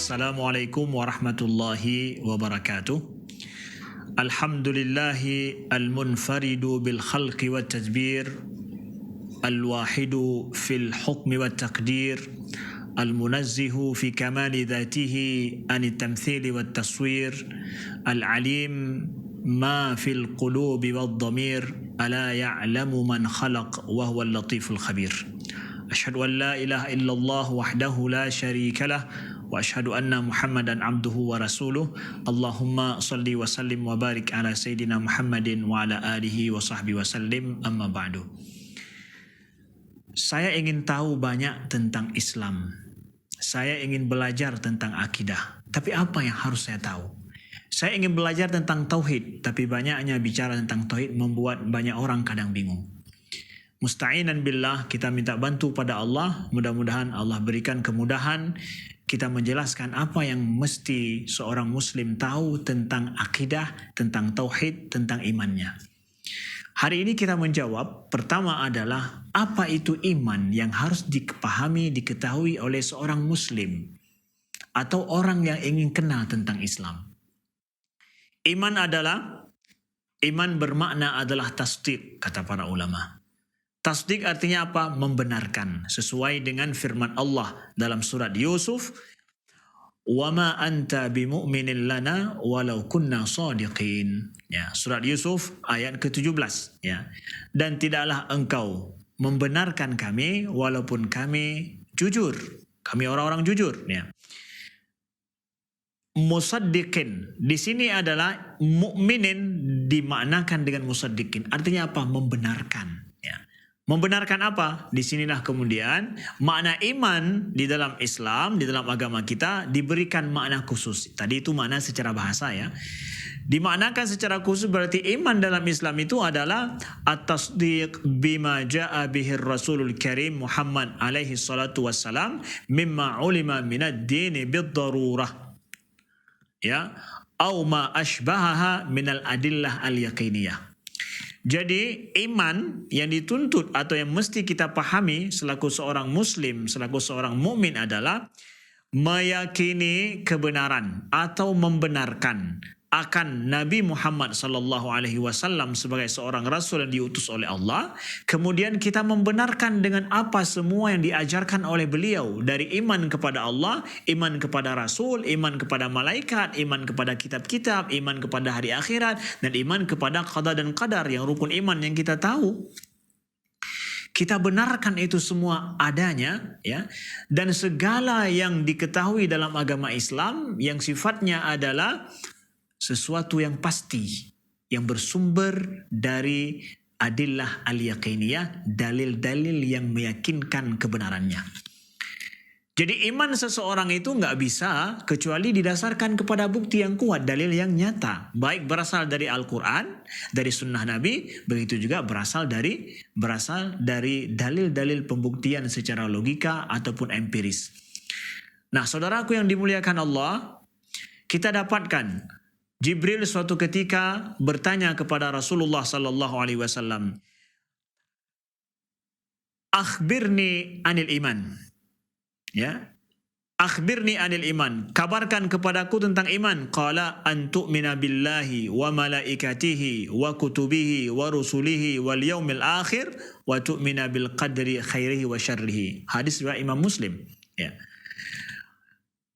Assalamualaikum warahmatullahi wabarakatuh. Alhamdulillahi al-munfaridu bil khalqi wa tadbir, al-wahidu fil hukmi wa taqdir, al-munazzihu fi kamali dhatihi anit tamthili wa taswir, al-alim ma fil qulubi wa dhamir, ala ya'lamu man khalaq wa huwa al-latiful khabir. Asyhadu an la ilaha illallah wahdahu la syarika lah wa asyhadu anna Muhammadan abduhu wa rasuluh. Allahumma salli wa sallim wa barik ala sayyidina Muhammadin wa ala alihi wa sahbihi wa sallim, amma ba'du. Saya ingin tahu banyak tentang Islam. Saya ingin belajar tentang akidah. Tapi apa yang harus saya tahu? Saya ingin belajar tentang tauhid, tapi banyaknya bicara tentang tauhid membuat banyak orang kadang bingung. Musta'inan billah, kita minta bantu pada Allah. Mudah-mudahan Allah berikan kemudahan kita menjelaskan apa yang mesti seorang muslim tahu tentang akidah, tentang tauhid, tentang imannya. Hari ini kita menjawab, pertama adalah apa itu iman yang harus dipahami, diketahui oleh seorang muslim atau orang yang ingin kenal tentang Islam. Iman bermakna adalah tasdiq, kata para ulama. Tasdik artinya apa? Membenarkan. Sesuai dengan firman Allah dalam surat Yusuf, وَمَا أَنْتَ بِمُؤْمِنٍ لَنَا وَلَوْ كُنَّا صَادِقِينَ. Ya, surat Yusuf ayat ke-17. Ya. Dan tidaklah engkau membenarkan kami walaupun kami jujur. Kami orang-orang jujur. Ya. Musaddiqin di sini adalah mukminin dimaknakan dengan musaddiqin. Artinya apa? Membenarkan. Ya. Membenarkan apa? Disinilah kemudian makna iman di dalam Islam, di dalam agama kita diberikan makna khusus. Tadi itu makna secara bahasa ya. Dimaknakan secara khusus berarti iman dalam Islam itu adalah at-tasdiq bima ja'a bihi Rasulul Karim Muhammad alaihi salatu wassalam mimma ulima minad dini bid-darurah. Ya, au ma ashbahaha minal adillah al-yaqiniyah. Jadi iman yang dituntut atau yang mesti kita pahami selaku seorang muslim, selaku seorang mukmin adalah meyakini kebenaran atau membenarkan akan Nabi Muhammad sallallahu alaihi wasallam sebagai seorang rasul yang diutus oleh Allah. Kemudian kita membenarkan dengan apa semua yang diajarkan oleh beliau, dari iman kepada Allah, iman kepada rasul, iman kepada malaikat, iman kepada kitab-kitab, iman kepada hari akhirat, dan iman kepada qada dan qadar yang rukun iman yang kita tahu. Kita benarkan itu semua adanya ya, dan segala yang diketahui dalam agama Islam yang sifatnya adalah sesuatu yang pasti, yang bersumber dari adillah al-yaqiniyah, dalil-dalil yang meyakinkan kebenarannya. Jadi iman seseorang itu nggak bisa kecuali didasarkan kepada bukti yang kuat, dalil yang nyata. Baik berasal dari Al-Quran, dari sunnah Nabi, begitu juga berasal dari dalil-dalil pembuktian secara logika ataupun empiris. Nah, saudaraku yang dimuliakan Allah, kita dapatkan Jibril suatu ketika bertanya kepada Rasulullah sallallahu alaihi wasallam, "Akhbirni anil iman." Ya. "Akhbirni anil iman." Kabarkan kepadaku tentang iman. Qala an tu'mina billahi wa malaikatihi wa kutubihi wa rusulihi wal yaumil akhir wa tu'mina bil qadri khairihi wa syarrihi. Hadis riwayat Imam Muslim. Ya.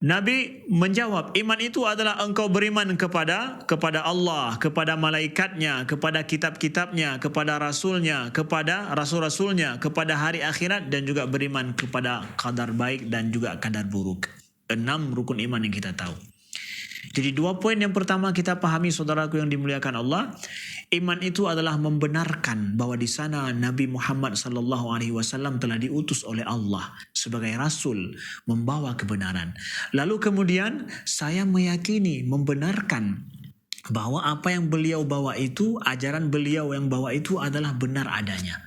Nabi menjawab, iman itu adalah engkau beriman kepada Allah, kepada malaikatnya, kepada kitab-kitabnya, kepada rasulnya, kepada rasul-rasulnya, kepada hari akhirat, dan juga beriman kepada qadar baik dan juga qadar buruk. 6 rukun iman yang kita tahu. Jadi 2 poin yang pertama kita pahami, saudaraku yang dimuliakan Allah, iman itu adalah membenarkan bahwa di sana Nabi Muhammad sallallahu alaihi wasallam telah diutus oleh Allah sebagai rasul membawa kebenaran. Lalu kemudian saya meyakini, membenarkan bahwa apa yang beliau bawa itu, ajaran beliau yang bawa itu adalah benar adanya.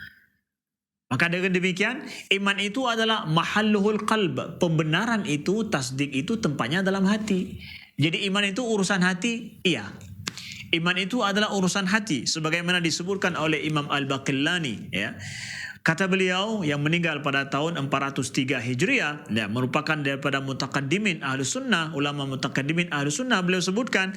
Maka dengan demikian, iman itu adalah mahalluhul qalb. Pembenaran itu, tasdik itu tempatnya dalam hati. Jadi iman itu urusan hati? Iya. Iman itu adalah urusan hati. Sebagaimana disebutkan oleh Imam Al-Baqillani. Ya. Kata beliau yang meninggal pada tahun 403 Hijriah, ya, merupakan daripada mutaqaddimin Ahlus Sunnah, ulama mutaqaddimin Ahlus Sunnah, beliau sebutkan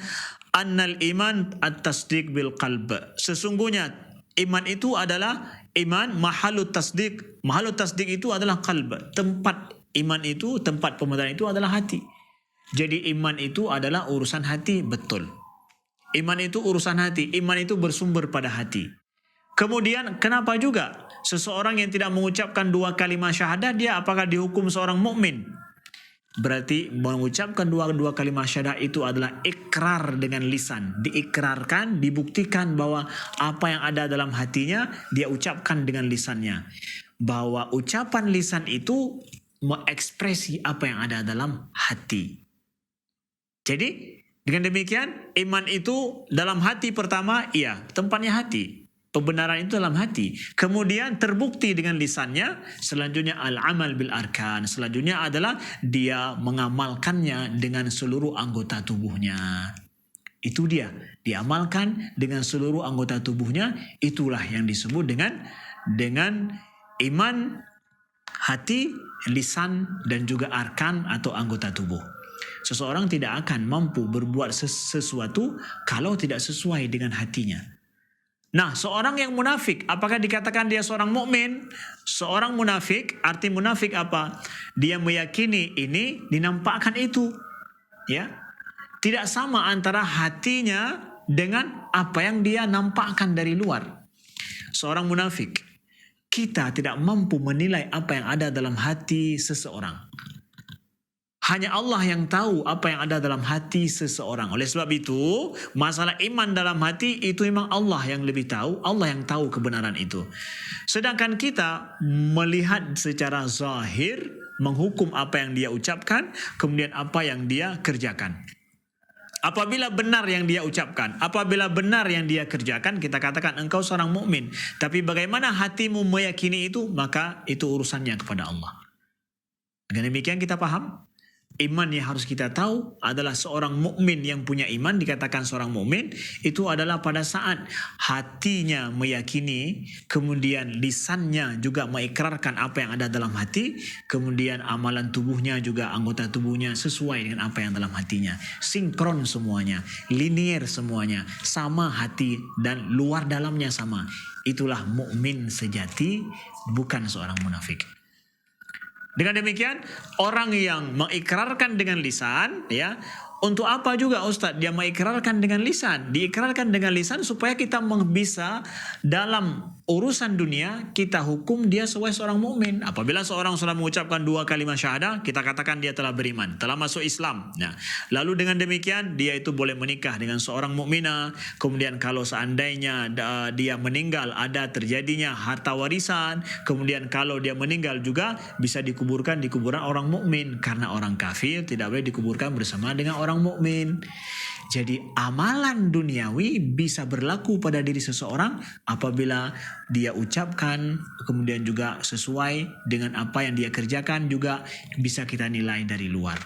annal iman at-tasdiq bil qalb. Sesungguhnya iman itu adalah iman mahalut tasdiq. Mahalut tasdiq itu adalah qalb. Tempat iman itu, tempat pembenaran itu adalah hati. Jadi iman itu adalah urusan hati, betul. Iman itu urusan hati, iman itu bersumber pada hati. Kemudian kenapa juga seseorang yang tidak mengucapkan 2 kalimat syahadat, dia apakah dihukum seorang mukmin? Berarti mengucapkan dua kalimat syahadat itu adalah ikrar dengan lisan. Diikrarkan, dibuktikan bahwa apa yang ada dalam hatinya dia ucapkan dengan lisannya. Bahwa ucapan lisan itu mengekspresi apa yang ada dalam hati. Jadi dengan demikian iman itu dalam hati pertama, iya, tempatnya hati. Pembenaran itu dalam hati. Kemudian terbukti dengan lisannya. Selanjutnya al-amal bil arkan. Selanjutnya adalah dia mengamalkannya dengan seluruh anggota tubuhnya. Itu dia. Diamalkan dengan seluruh anggota tubuhnya. Itulah yang disebut dengan iman hati, lisan, dan juga arkan atau anggota tubuh. Seseorang tidak akan mampu berbuat sesuatu kalau tidak sesuai dengan hatinya. Nah, seorang yang munafik, apakah dikatakan dia seorang mukmin? Seorang munafik, arti munafik apa? Dia meyakini ini, dinampakkan itu. Ya. Tidak sama antara hatinya dengan apa yang dia nampakkan dari luar. Seorang munafik, kita tidak mampu menilai apa yang ada dalam hati seseorang. Hanya Allah yang tahu apa yang ada dalam hati seseorang. Oleh sebab itu, masalah iman dalam hati itu memang Allah yang lebih tahu. Allah yang tahu kebenaran itu. Sedangkan kita melihat secara zahir, menghukum apa yang dia ucapkan, kemudian apa yang dia kerjakan. Apabila benar yang dia ucapkan, apabila benar yang dia kerjakan, kita katakan engkau seorang mukmin. Tapi bagaimana hatimu meyakini itu, maka itu urusannya kepada Allah. Dengan demikian kita paham? Iman yang harus kita tahu adalah seorang mukmin yang punya iman, dikatakan seorang mukmin itu adalah pada saat hatinya meyakini, kemudian lisannya juga mengikrarkan apa yang ada dalam hati, kemudian amalan tubuhnya juga anggota tubuhnya sesuai dengan apa yang dalam hatinya, sinkron semuanya, linier semuanya, sama hati dan luar dalamnya sama. Itulah mukmin sejati, bukan seorang munafik. Dengan demikian, orang yang mengikrarkan dengan lisan, ya, untuk apa juga Ustaz dia mengikrarkan dengan lisan? Diikrarkan dengan lisan supaya kita bisa dalam urusan dunia kita hukum dia sebagai seorang mukmin. Apabila seorang sudah mengucapkan 2 kalimat syahadah, kita katakan dia telah beriman, telah masuk Islam. Nah, lalu dengan demikian dia itu boleh menikah dengan seorang mukminah. Kemudian kalau seandainya dia meninggal, ada terjadinya harta warisan. Kemudian kalau dia meninggal juga bisa dikuburkan di kuburan orang mukmin, karena orang kafir tidak boleh dikuburkan bersama dengan orang mukmin. Jadi amalan duniawi bisa berlaku pada diri seseorang apabila dia ucapkan, kemudian juga sesuai dengan apa yang dia kerjakan, juga bisa kita nilai dari luar.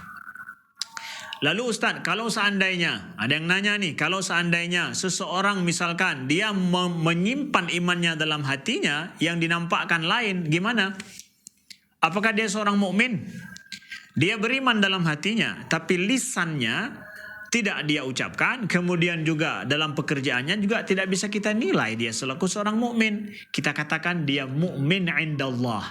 Lalu Ustaz, kalau seandainya, ada yang nanya nih, kalau seandainya seseorang misalkan dia menyimpan imannya dalam hatinya yang dinampakkan lain, gimana? Apakah dia seorang mukmin? Dia beriman dalam hatinya, tapi lisannya tidak dia ucapkan, kemudian juga dalam pekerjaannya juga tidak bisa kita nilai dia selaku seorang mukmin. Kita katakan dia mukmin indallah.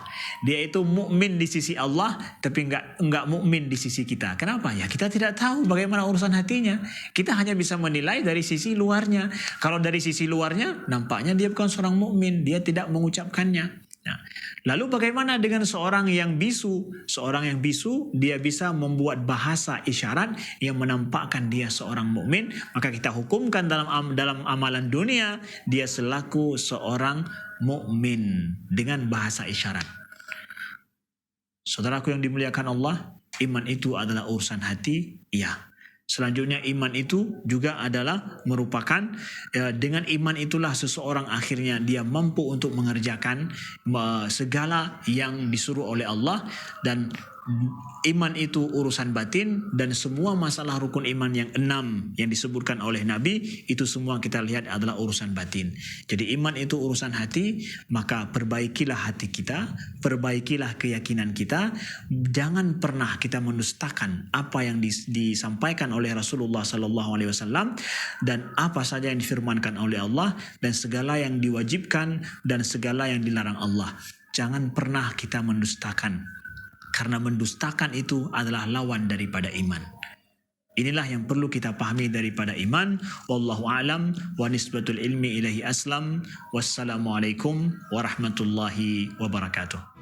Dia itu mukmin di sisi Allah, tapi enggak mukmin di sisi kita. Kenapa? Ya kita tidak tahu bagaimana urusan hatinya. Kita hanya bisa menilai dari sisi luarnya. Kalau dari sisi luarnya, nampaknya dia bukan seorang mukmin, dia tidak mengucapkannya. Nah, lalu bagaimana dengan seorang yang bisu? Seorang yang bisu, dia bisa membuat bahasa isyarat yang menampakkan dia seorang mukmin, maka kita hukumkan dalam amalan dunia dia selaku seorang mukmin dengan bahasa isyarat. Saudaraku yang dimuliakan Allah, iman itu adalah urusan hati, ya. Selanjutnya iman itu juga adalah merupakan dengan iman itulah seseorang akhirnya dia mampu untuk mengerjakan segala yang disuruh oleh Allah, dan iman itu urusan batin, dan semua masalah rukun iman yang 6 yang disebutkan oleh Nabi itu semua kita lihat adalah urusan batin. Jadi iman itu urusan hati, maka perbaikilah hati kita, perbaikilah keyakinan kita. Jangan pernah kita mendustakan apa yang disampaikan oleh Rasulullah SAW dan apa saja yang difirmankan oleh Allah, dan segala yang diwajibkan dan segala yang dilarang Allah. Jangan pernah kita mendustakan, karena mendustakan itu adalah lawan daripada iman. Inilah yang perlu kita pahami daripada iman. Wallahu a'lam wa nisbatul ilmi ilahi aslam. Wassalamualaikum warahmatullahi wabarakatuh.